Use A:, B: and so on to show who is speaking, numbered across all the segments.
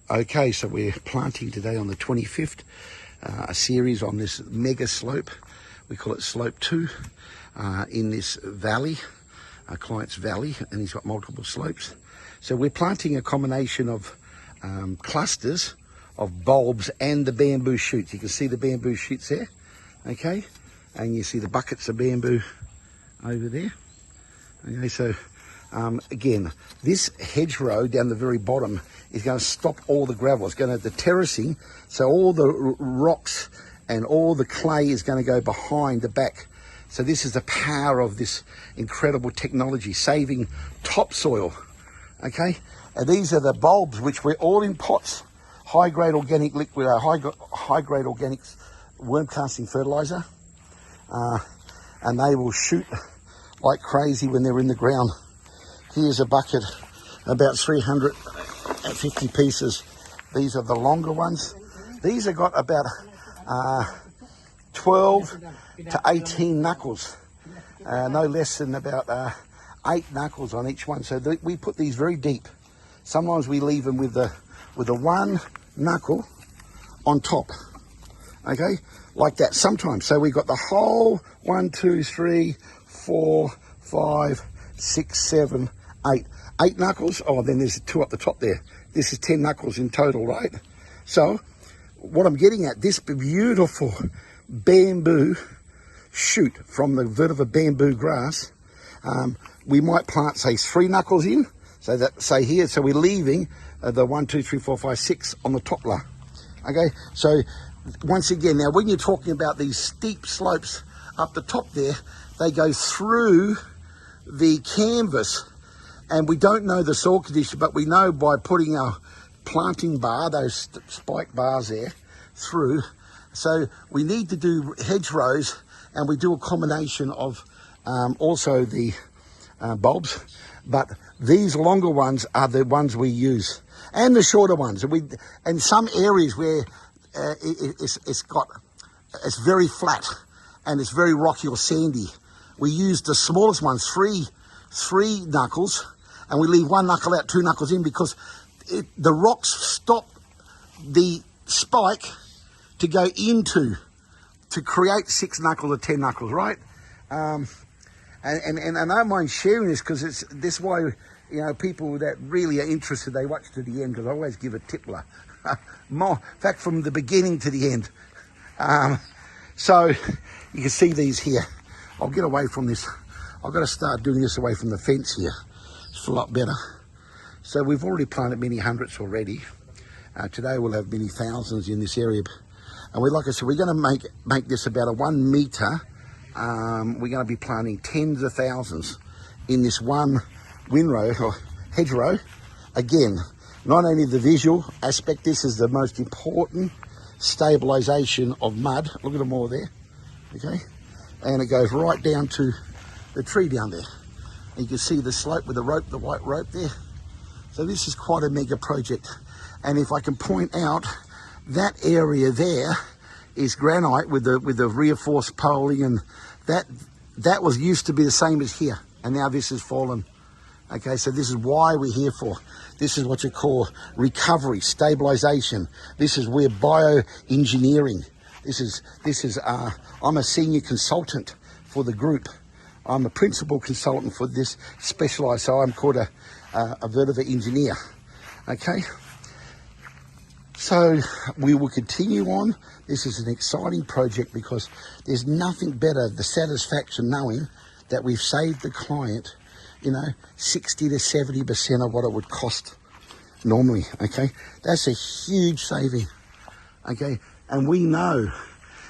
A: Okay, so we're planting today on the 25th, a series on this mega slope. We call it Slope 2, in this valley, our client's valley, and he's got multiple slopes. So we're planting a combination of clusters of bulbs and the bamboo shoots. You can see the bamboo shoots there, okay? And you see the buckets of bamboo over there. Okay, so again, this hedgerow down the very bottom is going to stop all the gravel. It's going to, the terracing, so all the rocks and all the clay is going to go behind the back. So this is the power of this incredible technology, saving topsoil, okay? And these are the bulbs, which we're all in pots, high-grade organic liquid, high-grade organic worm casting fertilizer, and they will shoot like crazy when they're in the ground. Here's a bucket, about 350 pieces. These are the longer ones. These have got about 12 to 18 knuckles, no less than about 8 knuckles on each one. So we put these very deep. Sometimes we leave them with the 1 knuckle on top, okay, like that sometimes. So we've got the whole 1, 2, 3, 4, 5, 6, 7, 8 knuckles. Oh, then there's 2 up the top there. This is 10 knuckles in total, right? So what I'm getting at, this beautiful bamboo shoot from the VETIVER bamboo grass, we might plant, say, 3 knuckles in, so that, say here, so we're leaving the 1, 2, 3, 4, 5, 6 on the top layer. Okay, so once again, now when you're talking about these steep slopes up the top there, they go through the canvas, and we don't know the soil condition, but we know by putting our planting bar, those spike bars there, through. So we need to do hedgerows, and we do a combination of also the bulbs, but these longer ones are the ones we use, and the shorter ones. And some areas where it's very flat and it's very rocky or sandy, we use the smallest ones, three knuckles, and we leave 1 knuckle out, 2 knuckles in, because the rocks stop the spike to go into, to create 6 knuckles or 10 knuckles, right? And I don't mind sharing this, because it's this way, you know, people that really are interested, they watch to the end, because I always give a tippler. More, in fact, from the beginning to the end. So you can see these here. I'll get away from this. I've got to start doing this away from the fence here. It's a lot better. So we've already planted many hundreds already. Today we'll have many thousands in this area. And like I said, we're going to make this about a 1 meter. We're going to be planting tens of thousands in this one windrow or hedgerow. Again, not only the visual aspect, this is the most important stabilization of mud. Look at them all there, okay? And it goes right down to the tree down there. And you can see the slope with the rope, the white rope there. So this is quite a mega project. And if I can point out, that area there is granite with the reinforced poling, and that was used to be the same as here, and now this has fallen. Okay, so this is why we're here for. This is what you call recovery, stabilization. This is where bioengineering. This is I'm a senior consultant for the group. I'm a principal consultant for this specialized, so I'm called a VETIVER engineer. Okay, so we will continue on. This is an exciting project, because there's nothing better, the satisfaction knowing that we've saved the client, you know, 60 to 70% of what it would cost normally. Okay, that's a huge saving. Okay, and we know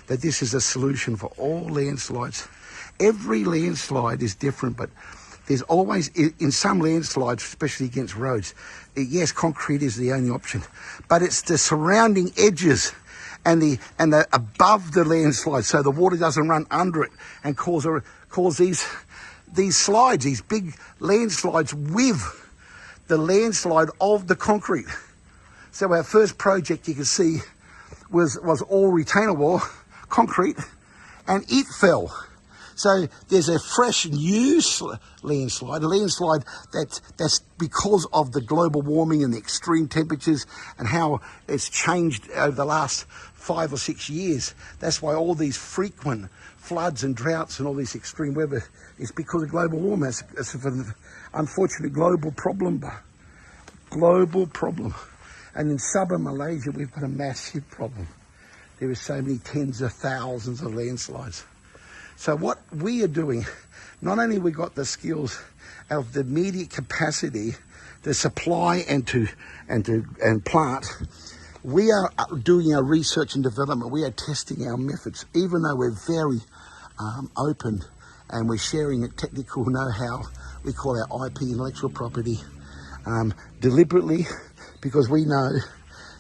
A: that this is a solution for all landslides. Every landslide is different, but there's always, in some landslides, especially against roads, yes, concrete is the only option, but it's the surrounding edges and the above the landslide, so the water doesn't run under it and cause these slides, these big landslides with the landslide of the concrete. So our first project, you can see, was all retainer wall concrete, and it fell. So there's a fresh new landslide, a landslide that's because of the global warming and the extreme temperatures and how it's changed over the last 5 or 6 years. That's why all these frequent floods and droughts and all this extreme weather is because of global warming. It's an unfortunate global problem. Global problem. And in Sabah, Malaysia, we've got a massive problem. There are so many tens of thousands of landslides. So what we are doing, not only we got the skills of the immediate capacity to supply and plant, we are doing our research and development. We are testing our methods, even though we're very open and we're sharing a technical know-how. We call our IP, intellectual property, deliberately, because we know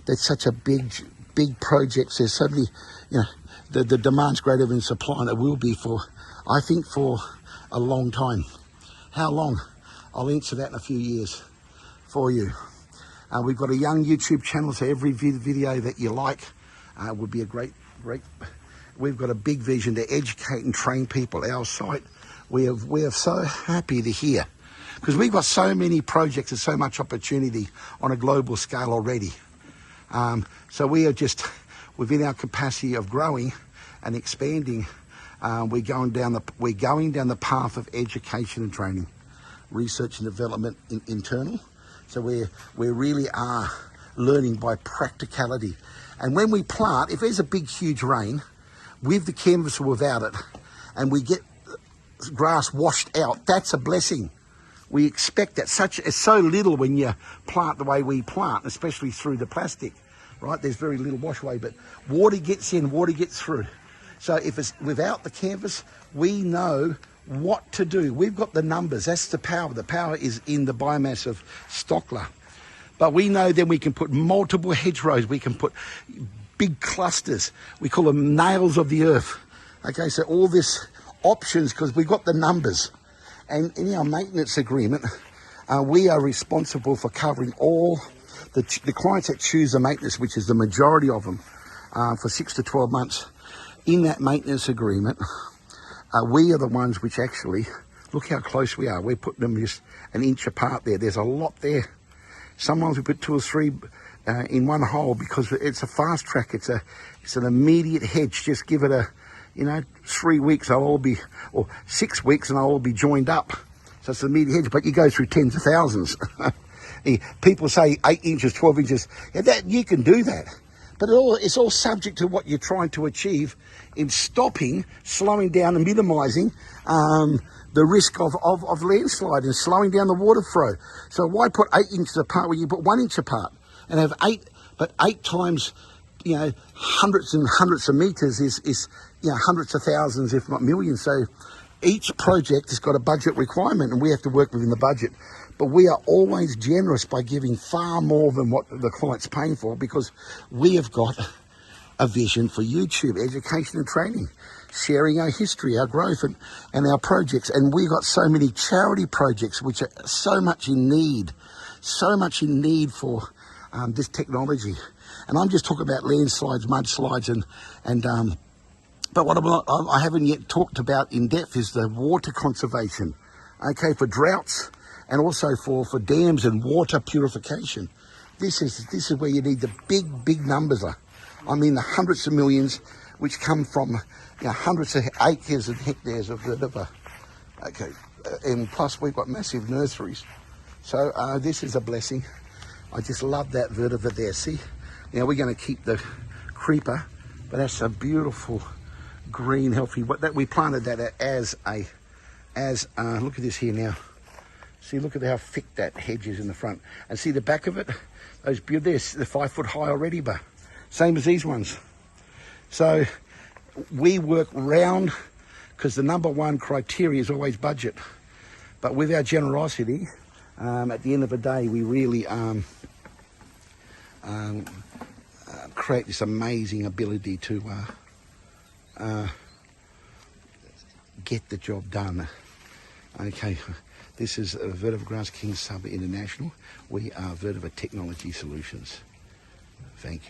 A: that's such a big project. There's so many, the demand's greater than supply, and it will be for, I think, for a long time. How long? I'll answer that in a few years for you. We've got a young YouTube channel, so every video that you like would be a great. We've got a big vision to educate and train people. Our site, we are so happy to hear, because we've got so many projects and so much opportunity on a global scale already. So we are just within our capacity of growing and expanding. We're going down the path of education and training, research and development internal. So we really are learning by practicality. And when we plant, if there's a big, huge rain, with the canvas or without it, and we get grass washed out, that's a blessing. We expect that. It's so little when you plant the way we plant, especially through the plastic, right? There's very little washaway, but water gets in, water gets through. So if it's without the canvas, we know what to do. We've got the numbers. That's the power. The power is in the biomass of stockler. But we know then we can put multiple hedgerows. We can put big clusters. We call them nails of the earth. Okay, so all this options, because we've got the numbers. And in our maintenance agreement, we are responsible for covering all the clients that choose the maintenance, which is the majority of them, for 6 to 12 months. In that maintenance agreement, we are the ones which actually, look how close we are. We're putting them just an inch apart there. There's a lot there. Sometimes we put 2 or 3 in one hole because it's a fast track. It's an immediate hedge. Just give it 3 weeks, they'll all be, or 6 weeks, and they'll all be joined up. So it's an immediate hedge, but you go through tens of thousands. People say 8 inches, 12 inches. Yeah, that you can do that. But it's all subject to what you're trying to achieve in stopping, slowing down and minimising the risk of landslide and slowing down the water flow. So why put 8 inches apart when you put 1 inch apart and have 8, but 8 times, hundreds and hundreds of meters is hundreds of thousands, if not millions. So each project has got a budget requirement and we have to work within the budget. But we are always generous by giving far more than what the client's paying for, because we have got a vision for YouTube, education and training, sharing our history, our growth and our projects. And we've got so many charity projects which are so much in need for this technology. And I'm just talking about landslides, mudslides, but what I haven't yet talked about in depth is the water conservation, okay, for droughts and also for dams and water purification. This is where you need the big numbers. I mean the hundreds of millions which come from hundreds of acres and hectares of vetiver. Okay, and plus we've got massive nurseries. So this is a blessing. I just love that vetiver there. See, now we're going to keep the creeper, but that's a beautiful green, healthy. That we planted that as look at this here now. See, look at how thick that hedge is in the front, and see the back of it. Those beautiful, they're 5 foot high already, but same as these ones. So we work round, because the number one criteria is always budget. But with our generosity, at the end of the day, we really create this amazing ability to get the job done. Okay, this is Vetiver Grass King SABAH International. We are Vetiver Technology Solutions. Thank you.